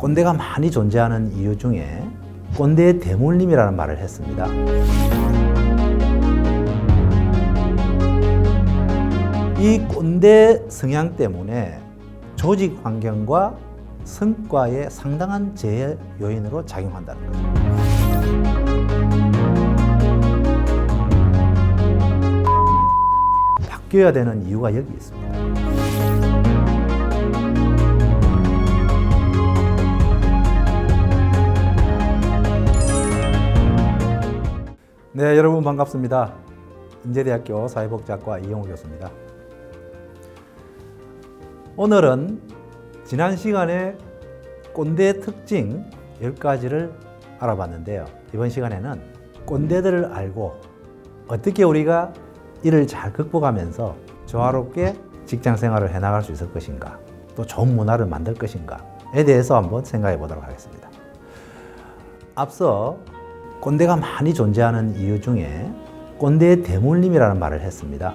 꼰대가 많이 존재하는 이유 중에 꼰대의 대물림이라는 말을 했습니다. 이 꼰대 성향 때문에 조직 환경과 성과에 상당한 제해 요인으로 작용한다는 거죠. 바뀌어야 되는 이유가 여기 있습니다. 네, 여러분 반갑습니다. 인제대학교 사회복지학과 이영호 교수입니다. 오늘은 지난 시간에 꼰대의 특징 10가지를 알아봤는데요. 이번 시간에는 꼰대들을 알고 어떻게 우리가 이를 잘 극복하면서 조화롭게 직장 생활을 해나갈 수 있을 것인가, 또 좋은 문화를 만들 것인가에 대해서 한번 생각해 보도록 하겠습니다. 앞서 꼰대가 많이 존재하는 이유 중에 꼰대의 대물림이라는 말을 했습니다.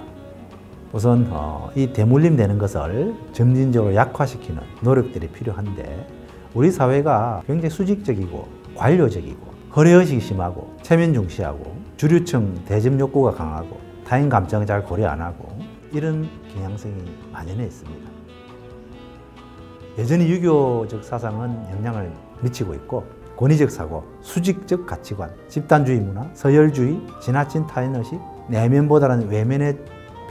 우선 이 대물림 되는 것을 점진적으로 약화시키는 노력들이 필요한데, 우리 사회가 굉장히 수직적이고 관료적이고 허례의식이 심하고 체면 중시하고 주류층 대접 욕구가 강하고 타인 감정을 잘 고려 안 하고 이런 경향성이 만연해 있습니다. 여전히 유교적 사상은 영향을 미치고 있고, 권위적 사고, 수직적 가치관, 집단주의 문화, 서열주의, 지나친 타인의식, 내면보다는 외면의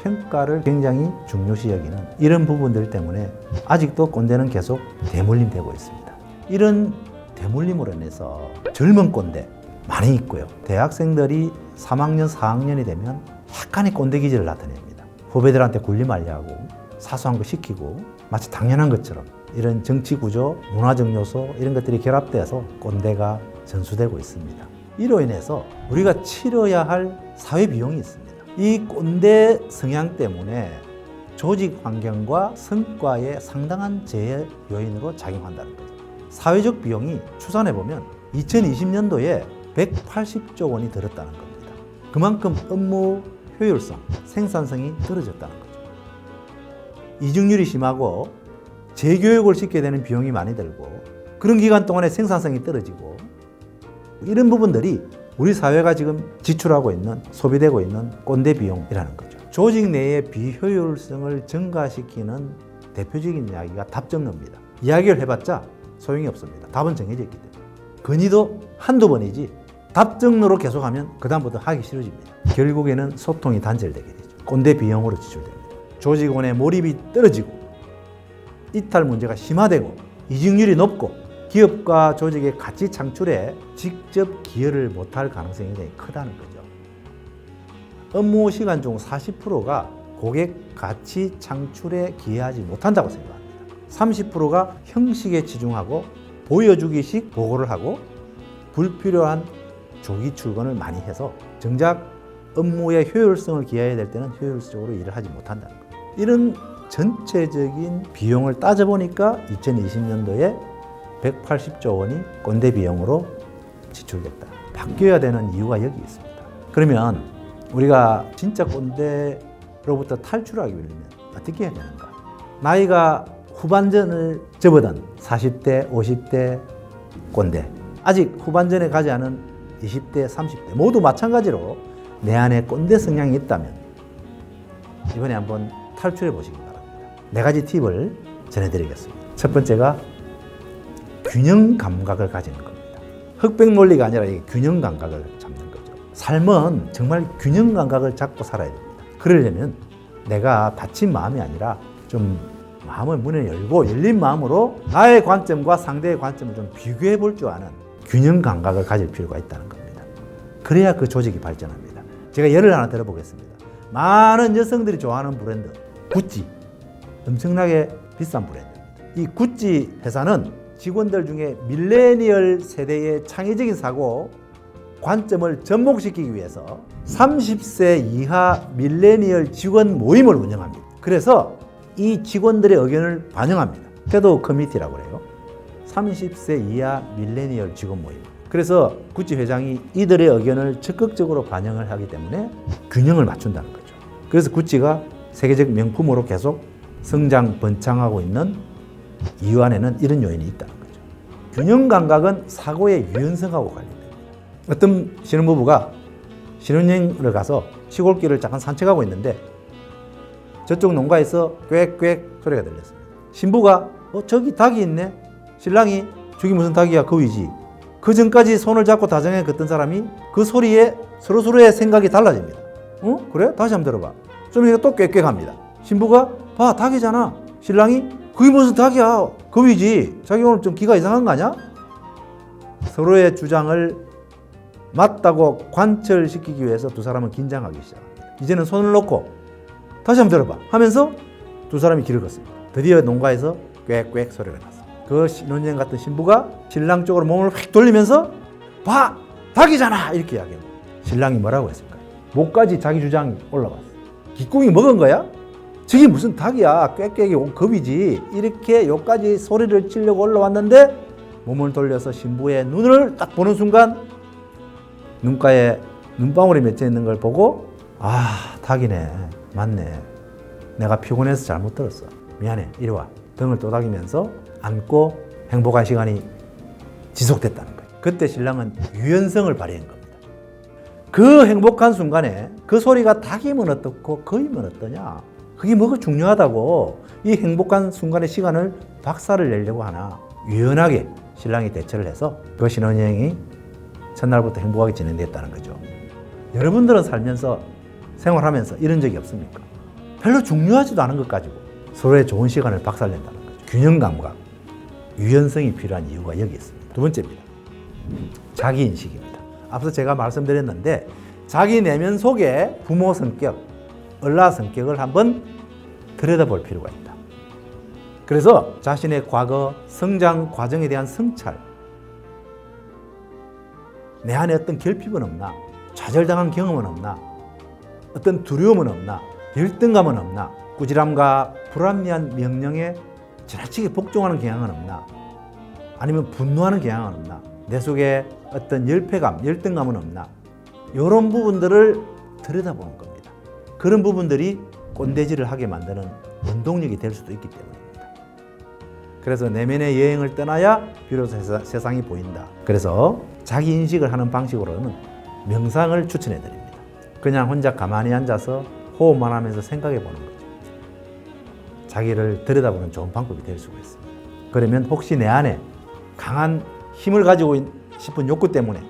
평가를 굉장히 중요시 여기는 이런 부분들 때문에 아직도 꼰대는 계속 대물림되고 있습니다. 이런 대물림으로 인해서 젊은 꼰대 많이 있고요. 대학생들이 3학년, 4학년이 되면 약간의 꼰대 기질을 나타냅니다. 후배들한테 군림하려 하고 사소한 거 시키고 마치 당연한 것처럼 이런 정치 구조, 문화적 요소 이런 것들이 결합돼서 꼰대가 전수되고 있습니다. 이로 인해서 우리가 치러야 할 사회 비용이 있습니다. 이 꼰대 성향 때문에 조직 환경과 성과에 상당한 제해 요인으로 작용한다는 거죠. 사회적 비용이 추산해보면 2020년도에 180조 원이 들었다는 겁니다. 그만큼 업무 효율성, 생산성이 떨어졌다는 거죠. 이직률이 심하고 재교육을 시켜야 되는 비용이 많이 들고, 그런 기간 동안에 생산성이 떨어지고, 이런 부분들이 우리 사회가 지금 지출하고 있는, 소비되고 있는 꼰대 비용이라는 거죠. 조직 내의 비효율성을 증가시키는 대표적인 이야기가 답정너입니다. 이야기를 해봤자 소용이 없습니다. 답은 정해져 있기 때문에. 건의도 한두 번이지 답정너로 계속하면 그다음부터 하기 싫어집니다. 결국에는 소통이 단절되게 되죠. 꼰대 비용으로 지출됩니다. 조직원의 몰입이 떨어지고 이탈 문제가 심화되고 이직률이 높고 기업과 조직의 가치 창출에 직접 기여를 못할 가능성이 굉장히 크다는 거죠. 업무 시간 중 40%가 고객 가치 창출에 기여하지 못한다고 생각합니다. 30%가 형식에 치중하고 보여주기식 보고를 하고 불필요한 조기 출근을 많이 해서 정작 업무의 효율성을 기여해야 될 때는 효율적으로 일을 하지 못한다는 거예요. 이런 전체적인 비용을 따져보니까 2020년도에 180조 원이 꼰대 비용으로 지출됐다. 바뀌어야 되는 이유가 여기 있습니다. 그러면 우리가 진짜 꼰대로부터 탈출하기 위해서는 어떻게 해야 되는가? 나이가 후반전을 접어든 40대, 50대 꼰대, 아직 후반전에 가지 않은 20대, 30대 모두 마찬가지로 내 안에 꼰대 성향이 있다면 이번에 한번 탈출해 보시기 바랍니다. 4가지 팁을 전해드리겠습니다. 첫 번째가 균형 감각을 가지는 겁니다. 흑백 논리가 아니라 균형 감각을 잡는 거죠. 삶은 정말 균형 감각을 잡고 살아야 됩니다. 그러려면 내가 닫힌 마음이 아니라 좀 마음의 문을 열고 열린 마음으로 나의 관점과 상대의 관점을 좀 비교해 볼 줄 아는 균형 감각을 가질 필요가 있다는 겁니다. 그래야 그 조직이 발전합니다. 제가 예를 하나 들어보겠습니다. 많은 여성들이 좋아하는 브랜드 구찌, 엄청나게 비싼 브랜드입니다. 이 구찌 회사는 직원들 중에 밀레니얼 세대의 창의적인 사고 관점을 접목시키기 위해서 30세 이하 밀레니얼 직원 모임을 운영합니다. 그래서 이 직원들의 의견을 반영합니다. 섀도우 커뮤니티라고 그래요. 30세 이하 밀레니얼 직원 모임. 그래서 구찌 회장이 이들의 의견을 적극적으로 반영을 하기 때문에 균형을 맞춘다는 거죠. 그래서 구찌가 세계적 명품으로 계속 성장 번창하고 있는 이유 안에는 이런 요인이 있다는 거죠. 균형 감각은 사고의 유연성하고 관련됩니다. 어떤 신혼부부가 신혼여행을 가서 시골길을 잠깐 산책하고 있는데 저쪽 농가에서 꽥꽥 소리가 들렸습니다. 신부가 저기 닭이 있네. 신랑이 저기 무슨 닭이야, 거위지. 그 전까지 손을 잡고 다정하게 걷던 사람이 그 소리에 서로서로의 생각이 달라집니다. 그래? 다시 한번 들어봐. 좀 이따 또 꽥꽥합니다. 신부가 봐, 닭이잖아. 신랑이 그게 무슨 닭이야, 거위지. 자기 오늘 좀 기가 이상한 거 아니야? 서로의 주장을 맞다고 관철시키기 위해서 두 사람은 긴장하기 시작합니다. 이제는 손을 놓고 다시 한번 들어봐 하면서 두 사람이 길을 걷습니다. 드디어 농가에서 꽥꽥 소리가 났습니다. 그 신혼여행 갔던 신부가 신랑 쪽으로 몸을 휙 돌리면서 봐, 닭이잖아, 이렇게 이야기합니다. 신랑이 뭐라고 했을까요? 목까지 자기 주장이 올라왔어. 기꿍이 먹은 거야? 저게 무슨 닭이야, 꽥꽥이 겁이지. 이렇게 여기까지 소리를 치려고 올라왔는데 몸을 돌려서 신부의 눈을 딱 보는 순간 눈가에 눈방울이 맺혀 있는 걸 보고 아, 닭이네, 맞네, 내가 피곤해서 잘못 들었어, 미안해, 이리 와. 등을 또닥이면서 안고 행복한 시간이 지속됐다는 거예요. 그때 신랑은 유연성을 발휘한 겁니다. 그 행복한 순간에 그 소리가 닭이면 어떻고 거위면 어떠냐, 그게 뭐가 중요하다고 이 행복한 순간의 시간을 박살을 내려고 하나. 유연하게 신랑이 대처를 해서 그 신혼여행이 첫날부터 행복하게 진행됐다는 거죠. 여러분들은 살면서 생활하면서 이런 적이 없습니까? 별로 중요하지도 않은 것 가지고 서로의 좋은 시간을 박살낸다는 거죠. 균형감과 유연성이 필요한 이유가 여기 있습니다. 두 번째입니다. 자기인식입니다. 앞서 제가 말씀드렸는데 자기 내면 속에 부모 성격, 얼라 성격을 한번 들여다볼 필요가 있다. 그래서 자신의 과거 성장 과정에 대한 성찰, 내 안에 어떤 결핍은 없나, 좌절당한 경험은 없나, 어떤 두려움은 없나, 열등감은 없나, 꾸지람과 불합리한 명령에 지나치게 복종하는 경향은 없나, 아니면 분노하는 경향은 없나, 내 속에 어떤 열패감, 열등감은 없나, 이런 부분들을 들여다보는 겁니다. 그런 부분들이 꼰대질을 하게 만드는 원동력이 될 수도 있기 때문입니다. 그래서 내면의 여행을 떠나야 비로소 세상이 보인다. 그래서 자기 인식을 하는 방식으로는 명상을 추천해 드립니다. 그냥 혼자 가만히 앉아서 호흡만 하면서 생각해 보는 거죠. 자기를 들여다보는 좋은 방법이 될 수가 있습니다. 그러면 혹시 내 안에 강한 힘을 가지고 싶은 욕구 때문에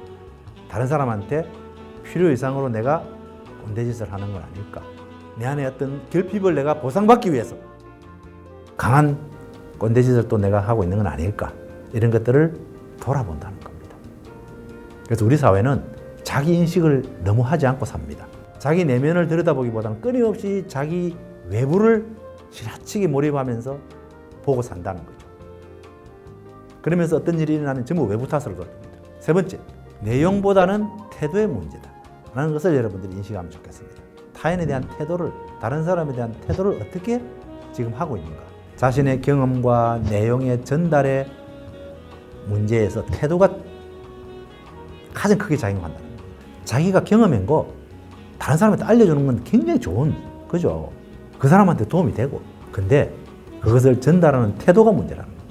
다른 사람한테 필요 이상으로 내가 꼰대짓을 하는 건 아닐까? 내 안에 어떤 결핍을 내가 보상받기 위해서 강한 꼰대짓을 또 내가 하고 있는 건 아닐까? 이런 것들을 돌아본다는 겁니다. 그래서 우리 사회는 자기 인식을 너무 하지 않고 삽니다. 자기 내면을 들여다보기보다는 끊임없이 자기 외부를 지나치게 몰입하면서 보고 산다는 거죠. 그러면서 어떤 일이 일어나면 전부 외부 탓으로 돌립니다. 세 번째, 내용보다는 태도의 문제다 라는 것을 여러분들이 인식하면 좋겠습니다. 타인에 대한 태도를, 다른 사람에 대한 태도를 어떻게 지금 하고 있는가? 자신의 경험과 내용의 전달의 문제에서 태도가 가장 크게 작용한다는 거예요. 자기가 경험한 거 다른 사람한테 알려주는 건 굉장히 좋은, 그죠? 그 사람한테 도움이 되고. 근데 그것을 전달하는 태도가 문제라는 거예요.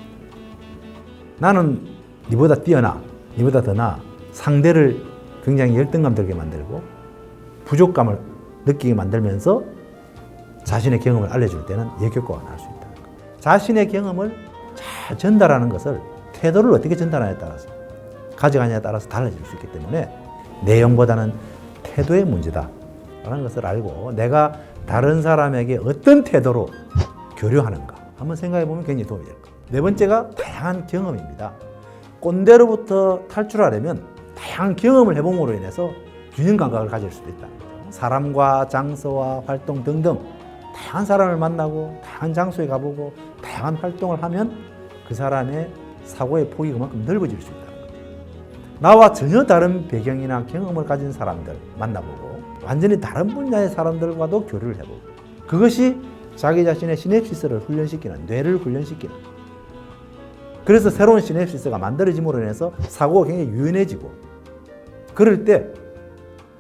나는 니보다 뛰어나, 니보다 더 나아. 상대를 굉장히 열등감 들게 만들고 부족감을 느끼게 만들면서 자신의 경험을 알려줄 때는 역효과가 날 수 있다. 자신의 경험을 잘 전달하는 것을 태도를 어떻게 전달하냐에 따라서 가져가냐에 따라서 달라질 수 있기 때문에 내용보다는 태도의 문제다 라는 것을 알고 내가 다른 사람에게 어떤 태도로 교류하는가 한번 생각해 보면 굉장히 도움이 될 겁니다. 네 번째가 다양한 경험입니다. 꼰대로부터 탈출하려면 다양한 경험을 해봄으로 인해서 균형 감각을 가질 수도 있다. 사람과 장소와 활동 등등 다양한 사람을 만나고 다양한 장소에 가보고 다양한 활동을 하면 그 사람의 사고의 폭이 그만큼 넓어질 수 있다는 거죠. 나와 전혀 다른 배경이나 경험을 가진 사람들 만나보고 완전히 다른 분야의 사람들과도 교류를 해보고 그것이 자기 자신의 시냅시스를 훈련시키는, 뇌를 훈련시키는, 그래서 새로운 시냅시스가 만들어짐으로 인해서 사고가 굉장히 유연해지고 그럴 때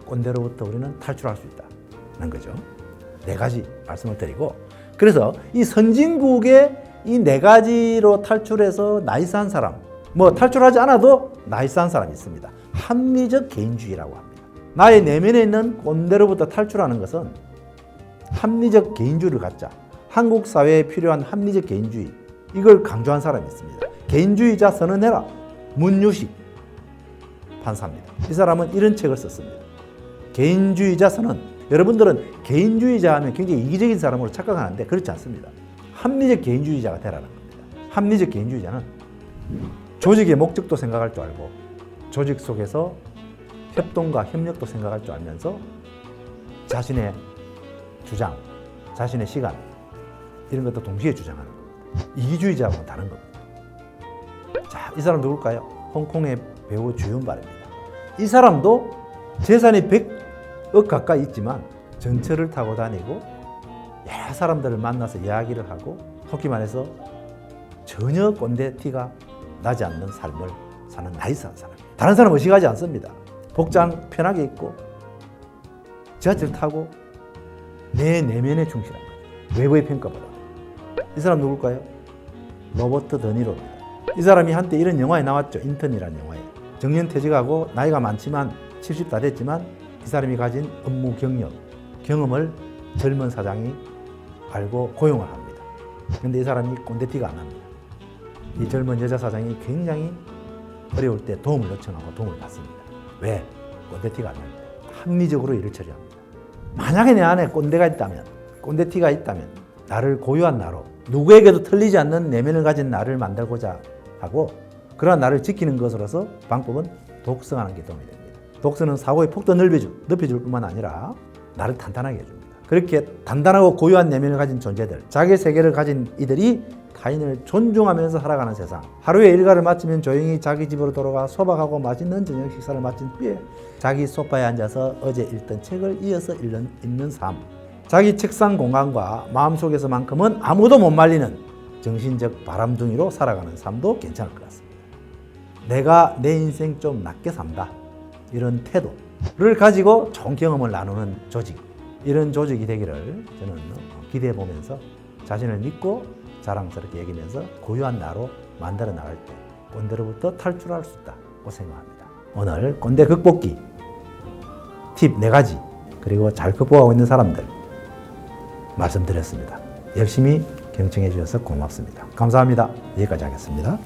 꼰대로부터 우리는 탈출할 수 있다는 거죠. 네 가지 말씀을 드리고 그래서 이 선진국의 이 네 가지로 탈출해서 나이스한 사람, 뭐 탈출하지 않아도 나이스한 사람이 있습니다. 합리적 개인주의라고 합니다. 나의 내면에 있는 꼰대로부터 탈출하는 것은 합리적 개인주의를 갖자. 한국 사회에 필요한 합리적 개인주의, 이걸 강조한 사람이 있습니다. 개인주의자 선언해라. 문유식 판사입니다. 이 사람은 이런 책을 썼습니다. 개인주의자 선언. 여러분들은 개인주의자 하면 굉장히 이기적인 사람으로 착각하는데 그렇지 않습니다. 합리적 개인주의자가 되라는 겁니다. 합리적 개인주의자는 조직의 목적도 생각할 줄 알고 조직 속에서 협동과 협력도 생각할 줄 알면서 자신의 주장, 자신의 시간 이런 것도 동시에 주장하는 겁니다. 이기주의자하고는 다른 겁니다. 자, 이 사람 누굴까요? 홍콩의 배우 주윤발입니다. 이 사람도 재산이 100억 가까이 있지만 전철을 타고 다니고 여러 사람들을 만나서 이야기를 하고 속기 말해서 전혀 꼰대 티가 나지 않는 삶을 사는 나이스한 사람. 다른 사람 의식하지 않습니다. 복장 편하게 입고 지하철 타고 내 내면에 충실한 거죠. 외부의 평가보다. 이 사람 누굴까요? 로버트 드니로입니다. 이 사람이 한때 이런 영화에 나왔죠. 인턴이라는 영화에. 정년퇴직하고 나이가 많지만 70 다 됐지만 이 사람이 가진 업무 경력, 경험을 젊은 사장이 알고 고용을 합니다. 그런데 이 사람이 꼰대티가 안 납니다. 이 젊은 여자 사장이 굉장히 어려울 때 도움을 요청하고 도움을 받습니다. 왜? 꼰대티가 안 납니다. 합리적으로 일을 처리합니다. 만약에 내 안에 꼰대가 있다면, 꼰대티가 있다면 나를 고유한 나로 누구에게도 틀리지 않는 내면을 가진 나를 만들고자 하고 그러한 나를 지키는 것으로서 방법은 독서하는 게 도움이 됩니다. 독서는 사고의 폭도 넓혀줄 뿐만 아니라 나를 단단하게 해줍니다. 그렇게 단단하고 고유한 내면을 가진 존재들, 자기 세계를 가진 이들이 타인을 존중하면서 살아가는 세상. 하루의 일과를 마치면 조용히 자기 집으로 돌아가 소박하고 맛있는 저녁 식사를 마친 후에 자기 소파에 앉아서 어제 읽던 책을 이어서 읽는 삶. 자기 책상 공간과 마음속에서만큼은 아무도 못 말리는 정신적 바람둥이로 살아가는 삶도 괜찮을 것 같습니다. 내가 내 인생 좀 낮게 산다. 이런 태도를 가지고 좋은 경험을 나누는 조직. 이런 조직이 되기를 저는 기대해 보면서 자신을 믿고 자랑스럽게 여기면서 고유한 나로 만들어 나갈 때 꼰대로부터 탈출할 수 있다고 생각합니다. 오늘 꼰대 극복기 팁 4가지 그리고 잘 극복하고 있는 사람들 말씀드렸습니다. 열심히 경청해 주셔서 고맙습니다. 감사합니다. 여기까지 하겠습니다.